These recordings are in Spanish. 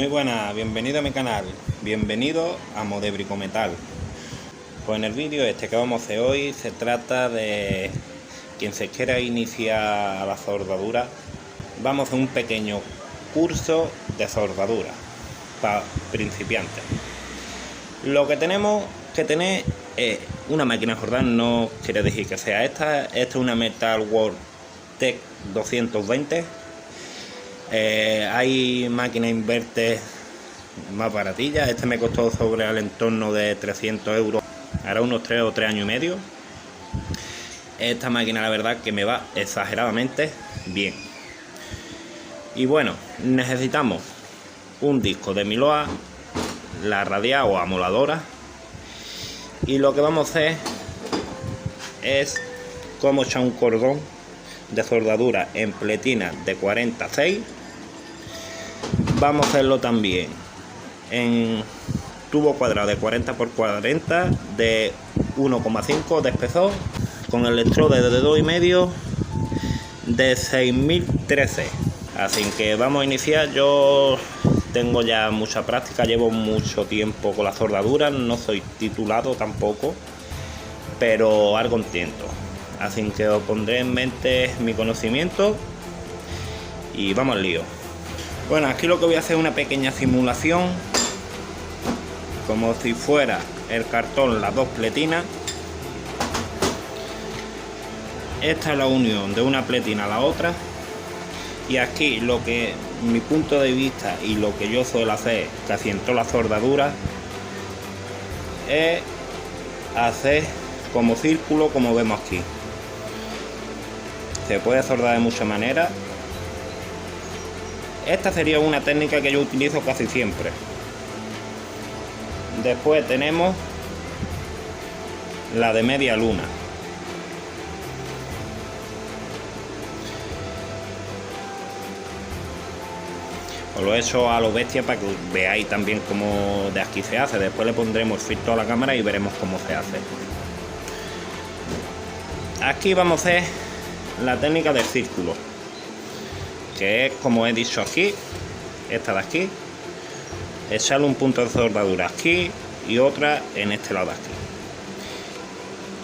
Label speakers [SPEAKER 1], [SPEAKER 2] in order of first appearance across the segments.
[SPEAKER 1] Muy buenas, bienvenido a mi canal, bienvenido a Modebricometal. Pues en el vídeo que vamos a hacer hoy se trata de quien se quiera iniciar a la soldadura. Vamos a hacer un pequeño curso de soldadura para principiantes. Lo que tenemos que tener es una máquina Jordan, no quiere decir que sea esta es una Metal World Tech 220. Hay máquinas inverter más baratillas. Este me costó sobre el entorno de 300 euros, hará unos 3 o 3 años y medio. Esta máquina la verdad que me va exageradamente bien. Y bueno, necesitamos un disco de Miloa, la radial o amoladora, y lo que vamos a hacer es cómo echar un cordón de soldadura en pletina de 46. Vamos a hacerlo también en tubo cuadrado de 40 x 40 de 1,5 de espesor, con electrodo de 2,5 de 6013. Así que vamos a iniciar. Yo tengo ya mucha práctica, llevo mucho tiempo con la soldadura, no soy titulado tampoco, pero algo entiendo. Así que os pondré en mente mi conocimiento y vamos al lío. Bueno, aquí lo que voy a hacer es una pequeña simulación, como si fuera el cartón, las dos pletinas. Esta es la unión de una pletina a la otra, y aquí lo que mi punto de vista y lo que yo suelo hacer casi en toda la soldadura es hacer como círculo, como vemos aquí. Se puede soldar de muchas maneras. Esta sería una técnica que yo utilizo casi siempre. Después tenemos la de media luna. Os lo he hecho a lo bestia para que veáis también cómo de aquí se hace. Después le pondremos el filtro a la cámara y veremos cómo se hace. Aquí vamos a hacer la técnica del círculo, que es como he dicho aquí, esta de aquí, echarle un punto de soldadura aquí y otra en este lado de aquí,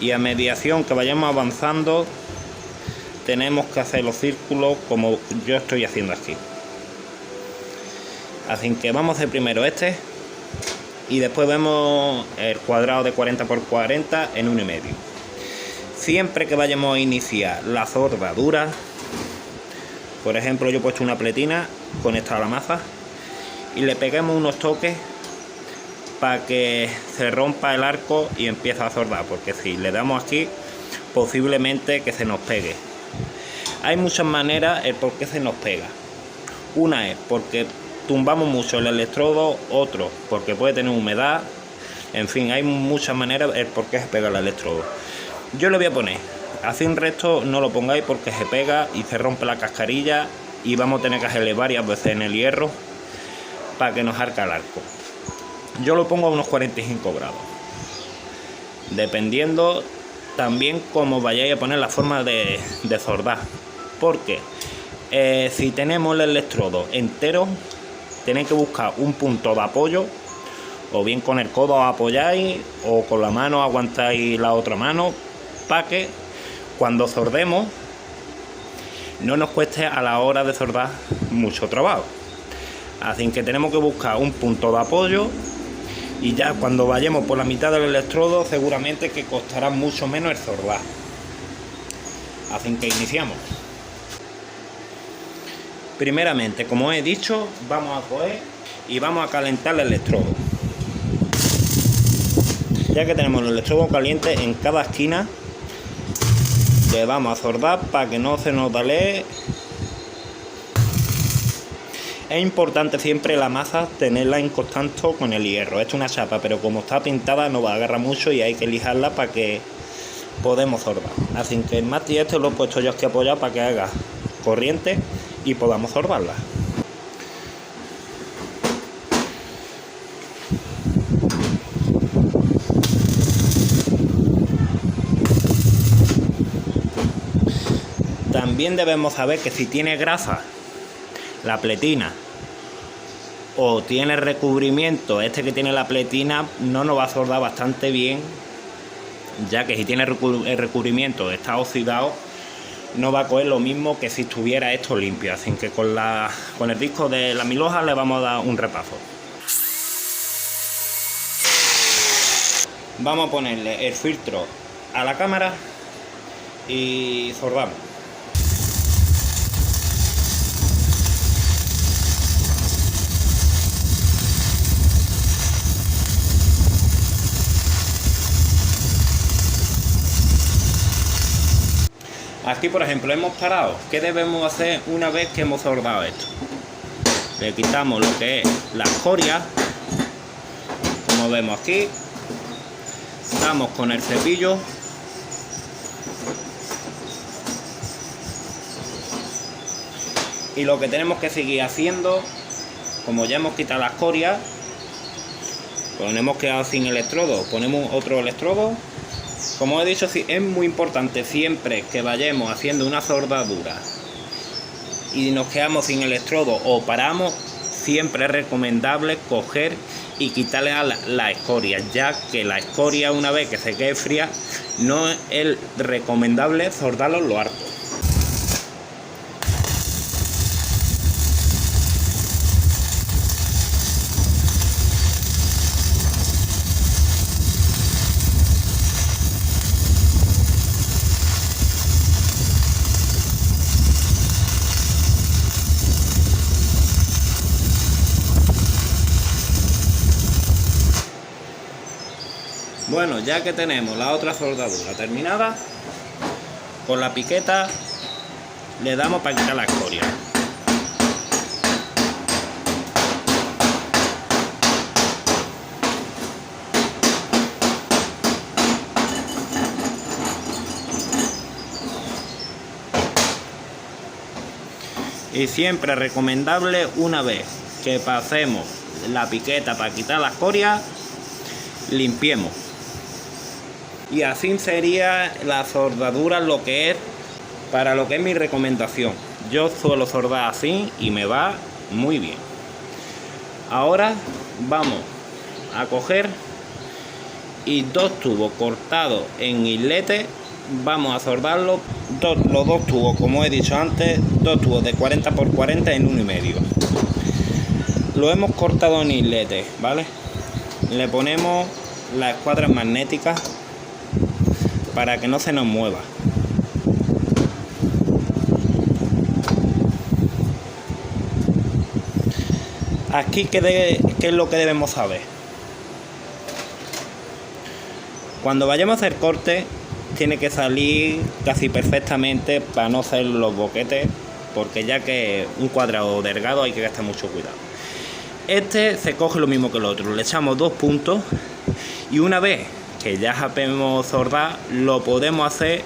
[SPEAKER 1] y a mediación que vayamos avanzando tenemos que hacer los círculos como yo estoy haciendo aquí. Así que vamos a hacer primero este y después vemos el cuadrado de 40 x 40 en 1,5. Siempre que vayamos a iniciar la soldadura, por ejemplo, yo he puesto una pletina conectada a la maza y le peguemos unos toques para que se rompa el arco y empiece a soldar, porque si le damos aquí posiblemente que se nos pegue. Hay muchas maneras el por qué se nos pega. Una es porque tumbamos mucho el electrodo, otro porque puede tener humedad. En fin, hay muchas maneras el por qué se pega el electrodo. Yo le voy a poner así, un resto no lo pongáis porque se pega y se rompe la cascarilla y vamos a tener que hacerle varias veces en el hierro para que nos arque el arco. Yo lo pongo a unos 45 grados, dependiendo también cómo vayáis a poner la forma de soldar, porque si tenemos el electrodo entero tenéis que buscar un punto de apoyo, o bien con el codo apoyáis o con la mano aguantáis la otra mano, para que cuando soldemos no nos cueste a la hora de soldar mucho trabajo. Así que tenemos que buscar un punto de apoyo, y ya cuando vayamos por la mitad del electrodo seguramente que costará mucho menos el soldar. Así que iniciamos. Primeramente, como he dicho, vamos a coger y vamos a calentar el electrodo. Ya que tenemos el electrodo caliente, en cada esquina le vamos a soldar para que no se nos dalee. Es importante siempre la masa tenerla en contacto con el hierro. Esto es una chapa, pero como está pintada no va a agarrar mucho y hay que lijarla para que podamos soldar. Así que el mati este lo he puesto yo aquí apoyado para que haga corriente y podamos soldarla. También debemos saber que si tiene grasa la pletina o tiene recubrimiento, este que tiene la pletina no nos va a soldar bastante bien, ya que si tiene el recubrimiento está oxidado, no va a coger lo mismo que si estuviera esto limpio. Así que con el disco de la 1000 hojas le vamos a dar un repaso. Vamos a ponerle el filtro a la cámara y soldamos. Aquí, por ejemplo, hemos parado. ¿Qué debemos hacer una vez que hemos soldado esto? Le quitamos lo que es la escoria, como vemos aquí. Damos con el cepillo y lo que tenemos que seguir haciendo, como ya hemos quitado la escoria, pues nos hemos quedado sin electrodo, ponemos otro electrodo. Como he dicho, es muy importante siempre que vayamos haciendo una soldadura y nos quedamos sin electrodo o paramos, siempre es recomendable coger y quitarle a la escoria, ya que la escoria, una vez que se quede fría, no es recomendable soldarlo lo harto. Bueno, ya que tenemos la otra soldadura terminada, con la piqueta le damos para quitar la escoria. Y siempre recomendable, una vez que pasemos la piqueta para quitar la escoria, limpiemos. Y así sería la soldadura lo que es, para lo que es mi recomendación. Yo suelo soldar así y me va muy bien. Ahora vamos a coger y dos tubos cortados en islete, vamos a soldarlos, los dos tubos, como he dicho antes, dos tubos de 40 por 40 en 1,5. Lo hemos cortado en islete, ¿vale? Le ponemos las escuadras magnéticas para que no se nos mueva. Aquí, ¿qué es lo que debemos saber? Cuando vayamos a hacer corte, tiene que salir casi perfectamente para no hacer los boquetes, porque ya que un cuadrado delgado hay que gastar mucho cuidado. Este se coge lo mismo que el otro, le echamos 2 puntos y una vez que ya sabemos soldar, lo podemos hacer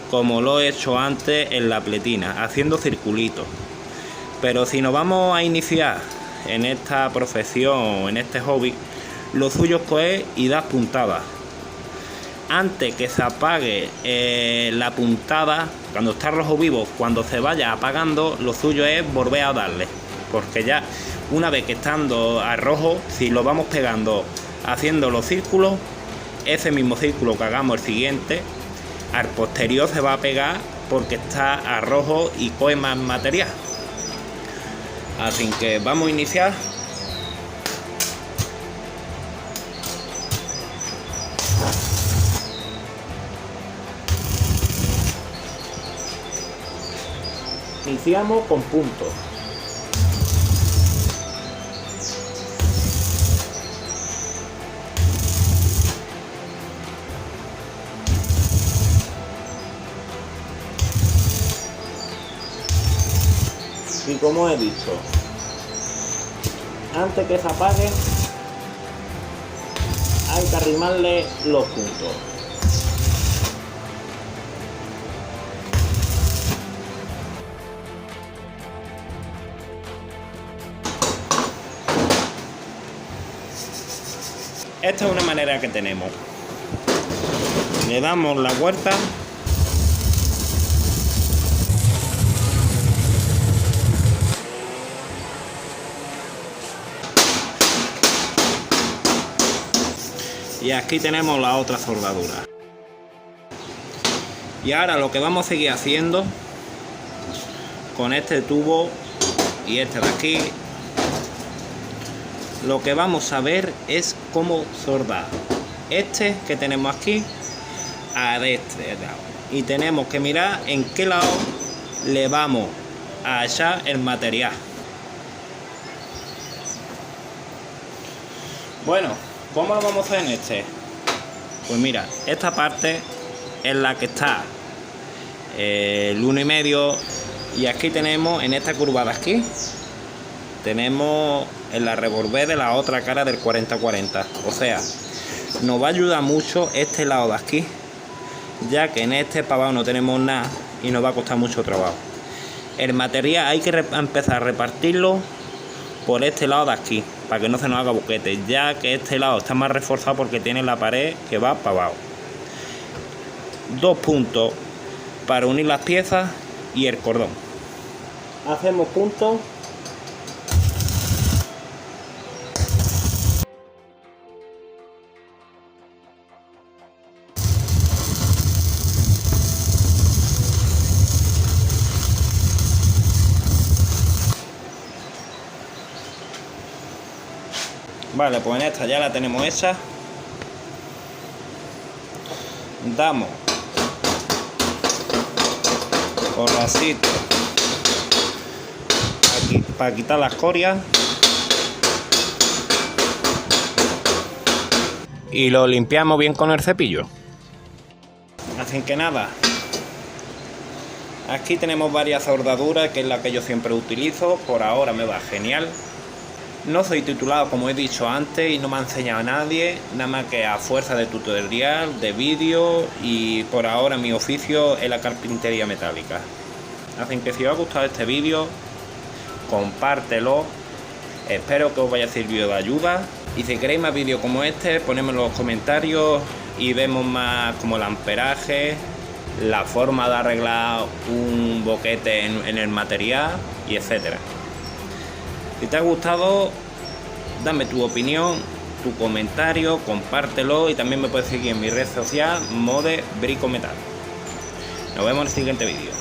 [SPEAKER 1] como lo he hecho antes en la pletina, haciendo circulitos. Pero si nos vamos a iniciar en esta profesión o en este hobby, lo suyo es coger y dar puntadas. Antes que se apague la puntada, cuando está rojo vivo, cuando se vaya apagando, lo suyo es volver a darle, porque ya una vez que estando a rojo, si lo vamos pegando haciendo los círculos, ese mismo círculo que hagamos el siguiente, al posterior se va a pegar porque está a rojo y coge más material. Así que vamos a iniciar. Iniciamos con puntos. Y como he dicho, antes que se apague, hay que arrimarle los puntos. Esta es una manera que tenemos. Le damos la vuelta. Y aquí tenemos la otra soldadura. Y ahora lo que vamos a seguir haciendo con este tubo y este de aquí, lo que vamos a ver es cómo soldar este que tenemos aquí a este lado. Y tenemos que mirar en qué lado le vamos a echar el material. Bueno, ¿cómo lo vamos a hacer en este? Pues mira, esta parte es la que está el 1,5, y aquí tenemos en esta curva de aquí, tenemos en la revolver de la otra cara del 40-40. O sea, nos va a ayudar mucho este lado de aquí, ya que en este para abajo no tenemos nada y nos va a costar mucho trabajo. El material hay que empezar a repartirlo por este lado de aquí, para que no se nos haga boquete, ya que este lado está más reforzado porque tiene la pared que va para abajo. 2 puntos para unir las piezas y el cordón. Hacemos puntos. Vale, pues en esta ya la tenemos hecha. Damos porracito aquí para quitar las escoria y lo limpiamos bien con el cepillo. Así que nada, aquí tenemos varias soldaduras, que es la que yo siempre utilizo. Por ahora me va genial. No soy titulado, como he dicho antes, y no me ha enseñado a nadie, nada más que a fuerza de tutorial, de vídeo, y por ahora mi oficio es la carpintería metálica. Así que si os ha gustado este vídeo, compártelo, espero que os haya servido de ayuda, y si queréis más vídeos como este, ponedme en los comentarios y vemos más como el amperaje, la forma de arreglar un boquete en el material, y etcétera. Si te ha gustado, dame tu opinión, tu comentario, compártelo, y también me puedes seguir en mi red social Mode Brico Metal. Nos vemos en el siguiente vídeo.